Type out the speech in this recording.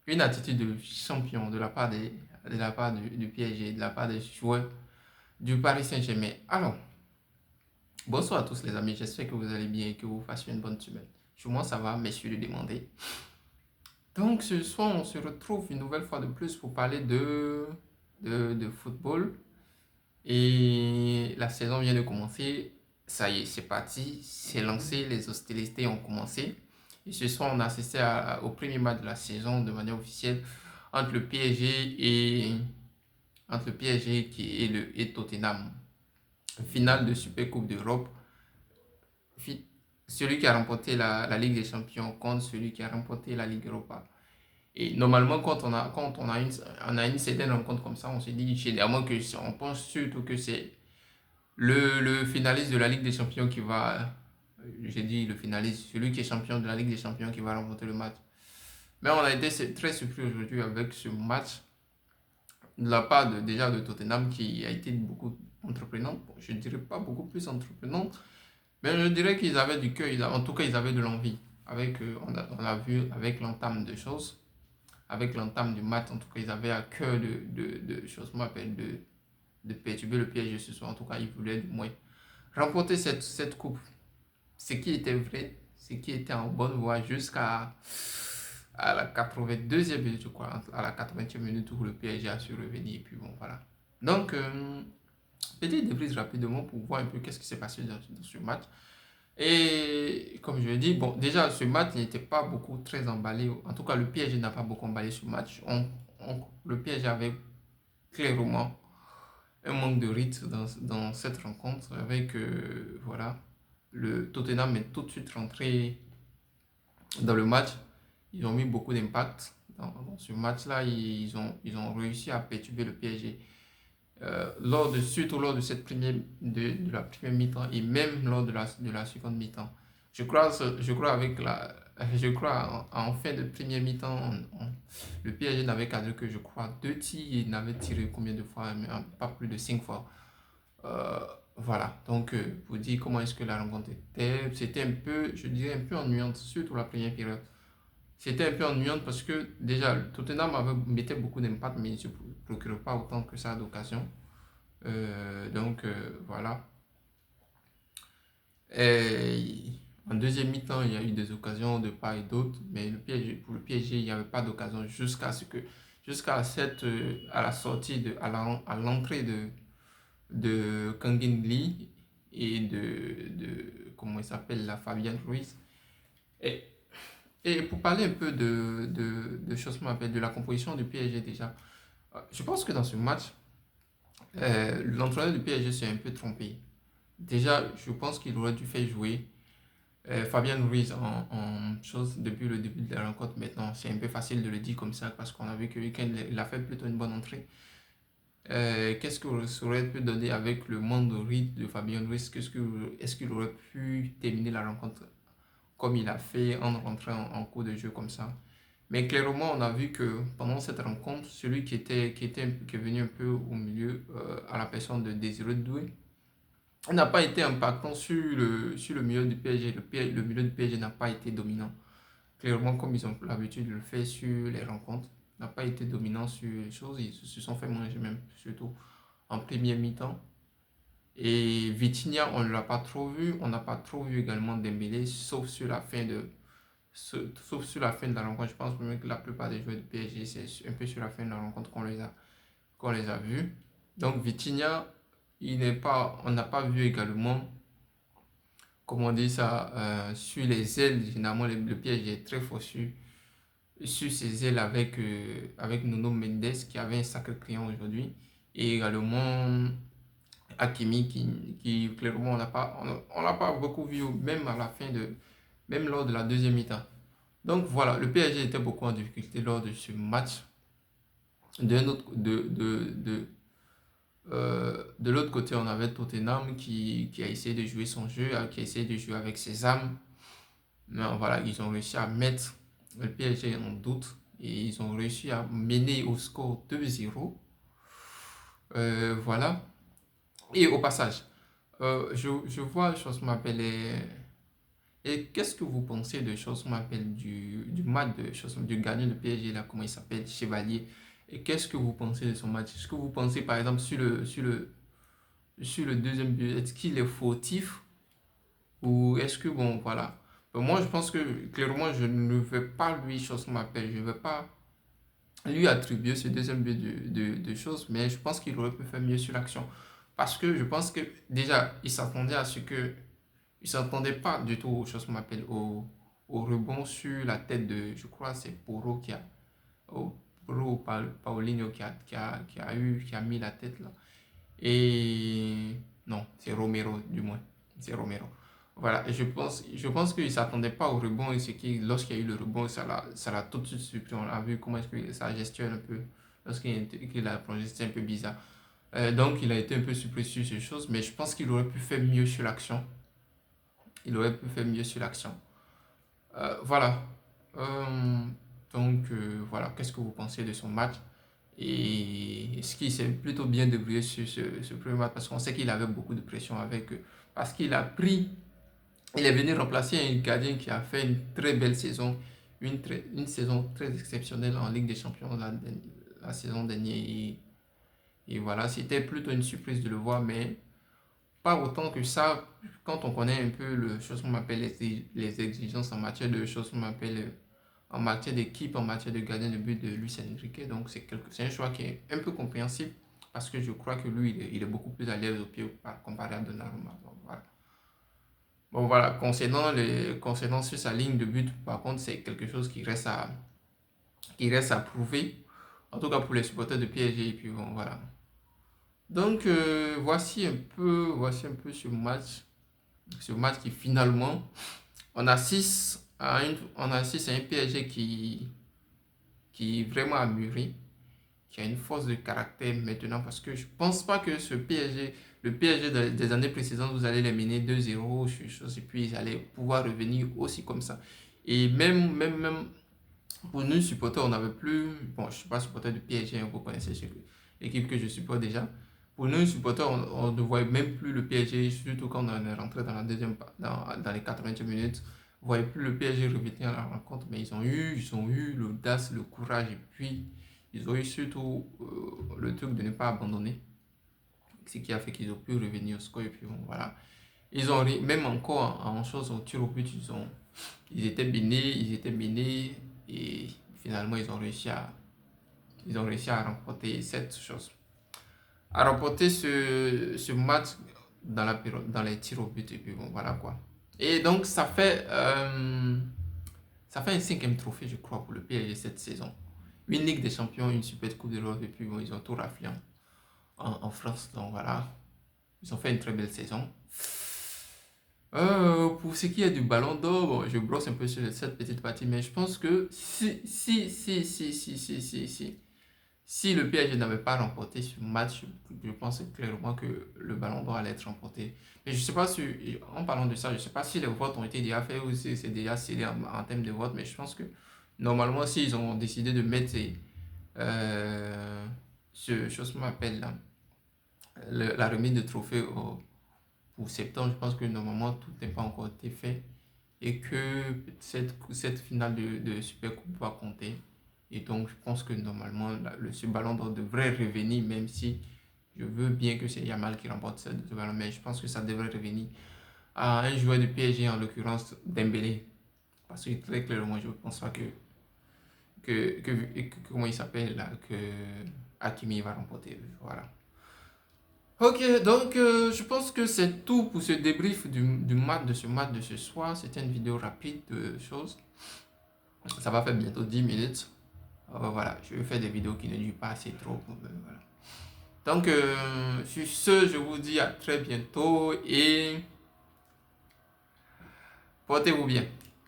une attitude de champion de la part du PSG, de la part des joueurs du Paris Saint-Germain. Alors, bonsoir à tous les amis, j'espère que vous allez bien et que vous passez une bonne semaine. Chez moi ça va, messieurs le demander. Donc ce soir on se retrouve une nouvelle fois de plus pour parler de football. Et la saison vient de commencer, ça y est, c'est parti, c'est lancé, les hostilités ont commencé. Et ce soir on a assisté au premier match de la saison de manière officielle entre le PSG et entre le PSG qui est et Tottenham. Finale de Super Coupe d'Europe. Celui qui a remporté la Ligue des Champions contre celui qui a remporté la Ligue Europa. Et normalement, on a une certaine rencontre comme ça, on se dit généralement que on pense surtout que c'est le finaliste de la Ligue des Champions qui va, j'ai dit le finaliste, celui qui est champion de la Ligue des Champions qui va remporter le match. Mais on a été très surpris aujourd'hui avec ce match de la part déjà de Tottenham qui a été beaucoup entreprenant. Bon, je ne dirais pas beaucoup plus entreprenant, mais je dirais qu'ils avaient du cœur, en tout cas ils avaient de l'envie. Avec, on a vu avec l'entame de choses, avec l'entame du match, en tout cas ils avaient à cœur de choses, moi appelle de perturber le piège ce soir. En tout cas ils voulaient du moins remporter cette coupe. Ce qui était vrai, ce qui était en bonne voie jusqu'à à la 82e minute, je crois, à la 80e minute où le PSG a su revenir. Et puis bon, voilà. Donc, petite débrise rapidement pour voir un peu qu'est-ce qui s'est passé dans ce match. Et comme je l'ai dit, bon, déjà, ce match n'était pas beaucoup très emballé. En tout cas, le PSG n'a pas beaucoup emballé ce match. Le PSG avait clairement un manque de rythme dans cette rencontre avec, voilà, le Tottenham est tout de suite rentré dans le match. Ils ont mis beaucoup d'impact dans ce match-là. Ils ont réussi à perturber le PSG. Surtout lors de de la première mi-temps et même lors de la seconde mi-temps. Je crois avec je crois en fin de première mi-temps, le PSG n'avait cadré que je crois deux tirs. Il n'avait tiré combien de fois? Pas plus de 5 fois. Euh, voilà, donc pour dire comment est-ce que la rencontre était, c'était un peu, je dirais un peu ennuyante, surtout la première période. C'était un peu ennuyante parce que déjà, Tottenham mettait beaucoup d'impact, mais il ne se procurait pas autant que ça d'occasion. Voilà. Et en deuxième mi-temps, il y a eu des occasions de part et d'autre, mais pour le PSG, il n'y avait pas d'occasion à la sortie à l'entrée de Kangin Lee et comment il s'appelle, la Fabian Ruiz. Et, et pour parler un peu de choses de la composition du PSG déjà, je pense que dans ce match, l'entraîneur du PSG s'est un peu trompé. Déjà, je pense qu'il aurait dû faire jouer Fabian Ruiz en chose depuis le début de la rencontre. Maintenant, c'est un peu facile de le dire comme ça parce qu'on a vu que week-end, il a fait plutôt une bonne entrée. Qu'est-ce que ça aurait pu donner avec le monde de rythme de Fabien Ruiz? Est-ce qu'il aurait pu terminer la rencontre comme il a fait en rentrant en cours de jeu comme ça? Mais clairement, on a vu que pendant cette rencontre, celui qui est venu un peu au milieu, à la personne de Désiré Doué, n'a pas été impactant sur le milieu du PSG. Le milieu du PSG n'a pas été dominant. Clairement, comme ils ont l'habitude de le faire sur les rencontres, n'a pas été dominant sur les choses. Ils se sont fait manger même, surtout en première mi-temps. Et Vitinha, on ne l'a pas trop vu. On n'a pas trop vu également Dembélé, sauf sur la fin de la rencontre. Je pense même que la plupart des joueurs du PSG, c'est un peu sur la fin de la rencontre qu'on les a vus. Donc Vitinha, on n'a pas vu également, comment on dit ça, sur les ailes. Généralement, le PSG est très fort sur ses ailes avec Nuno Mendes qui avait un sacré client aujourd'hui. Et également Hakimi qui clairement on l'a pas beaucoup vu même à la même lors de la deuxième mi-temps. Donc voilà, le PSG était beaucoup en difficulté lors de ce match. D'un autre, de l'autre côté, on avait Tottenham qui a essayé de jouer son jeu, qui a essayé de jouer avec ses armes. Mais voilà, ils ont réussi à mettre le PSG en doute et ils ont réussi à mener au score 2-0. Voilà. Et au passage, je vois, je m'appelle Et qu'est-ce que vous pensez de chose qu'on m'appelle du match du gardien de PSG là, comment il s'appelle, Chevalier? Et qu'est-ce que vous pensez de son match? Est-ce que vous pensez par exemple sur le deuxième but, est-ce qu'il est fautif ou est-ce que bon voilà. Moi je pense que clairement je ne vais pas lui chose qu'on m'appelle, je ne vais pas lui attribuer ce deuxième but de choses, mais je pense qu'il aurait pu faire mieux sur l'action. Parce que je pense que déjà il s'attendait à ce que il ne s'attendait pas du tout aux choses qu'on m'appelle au rebond sur la tête de, je crois, c'est Poro qui a, Poro ou Paulinho qui a mis la tête là. Et non, c'est Romero du moins. C'est Romero. Voilà, et je pense qu'il ne s'attendait pas au rebond et lorsqu'il y a eu le rebond, ça l'a tout de suite surpris. On a vu comment est-ce que ça gestionne un peu lorsqu'il a plongé, c'était un peu bizarre. Donc il a été un peu surpris sur ces choses, mais je pense qu'il aurait pu faire mieux sur l'action. Il aurait pu faire mieux sur l'action. Voilà. Euh, voilà, qu'est-ce que vous pensez de son match? Et est-ce qu'il s'est plutôt bien débrouillé sur ce premier match? Parce qu'on sait qu'il avait beaucoup de pression avec eux. Parce il est venu remplacer un gardien qui a fait une très belle saison. Une saison très exceptionnelle en Ligue des Champions la saison dernière. Et voilà, c'était plutôt une surprise de le voir, mais pas autant que ça, quand on connaît un peu le chose qu'on m'appelle les exigences en matière de choses qu'on m'appelle en matière d'équipe, en matière de gardien de but de Luis Enrique. Donc c'est un choix qui est un peu compréhensible parce que je crois que lui, il est beaucoup plus à l'aise au pied comparé à Donnarumma. Donc, voilà. Bon voilà, concernant sur sa ligne de but, par contre, c'est quelque chose qui reste à prouver. En tout cas pour les supporters de PSG. Et puis bon, voilà. Donc voici un peu ce match qui finalement, on assiste à un PSG qui vraiment a mûri, qui a une force de caractère maintenant parce que je pense pas que le PSG des années précédentes, vous allez les mener 2-0 sur chose et puis ils allaient pouvoir revenir aussi comme ça. Et même pour nous supporters, on n'avait plus, bon je suis pas supporter de PSG, vous connaissez l'équipe que je supporte déjà. Pour nous supporters, on ne voyait même plus le PSG, surtout quand on est rentré dans la dans les 80 minutes. On ne voyait plus le PSG revenir à la rencontre, mais ils ont eu l'audace, le courage et puis ils ont eu surtout le truc de ne pas abandonner. Ce qui a fait qu'ils ont pu revenir au score. Et puis bon, voilà. Même encore en chose au tir au but, ils étaient menés et finalement ils ont réussi à remporter cette chose. À remporter ce match dans les tirs au but. Et puis bon, voilà quoi. Et donc ça fait un cinquième trophée, je crois, pour le PSG cette saison. Une Ligue des Champions, une Super Coupe de l'Europe, et puis bon, ils ont tout raflé en France. Donc voilà, ils ont fait une très belle saison. Pour ce qui est du ballon d'or, bon, je brosse un peu sur cette petite partie, mais je pense que si le PSG n'avait pas remporté ce match, je pense clairement que le ballon d'or allait être remporté. Mais je sais pas si, en parlant de ça, je sais pas si les votes ont été déjà faits ou si c'est déjà scellé en termes de vote, mais je pense que normalement, s'ils ont décidé de mettre ce chose qu'on m'appelle là, la remise de trophée pour septembre, je pense que normalement tout n'est pas encore été fait et que cette finale de Super Coupe va compter. Et donc, je pense que normalement, ce ballon d'or devrait revenir, même si je veux bien que c'est Yamal qui remporte ce ballon, mais je pense que ça devrait revenir à un joueur de PSG, en l'occurrence Dembélé. Parce que très clairement, je ne pense pas comment il s'appelle là, que Hakimi va remporter. Voilà. Ok, donc je pense que c'est tout pour ce débrief du match de ce soir. C'était une vidéo rapide de choses. Ça va faire bientôt 10 minutes. Voilà, je vais faire des vidéos qui ne durent pas assez trop. Voilà. Donc, sur ce, je vous dis à très bientôt et portez-vous bien.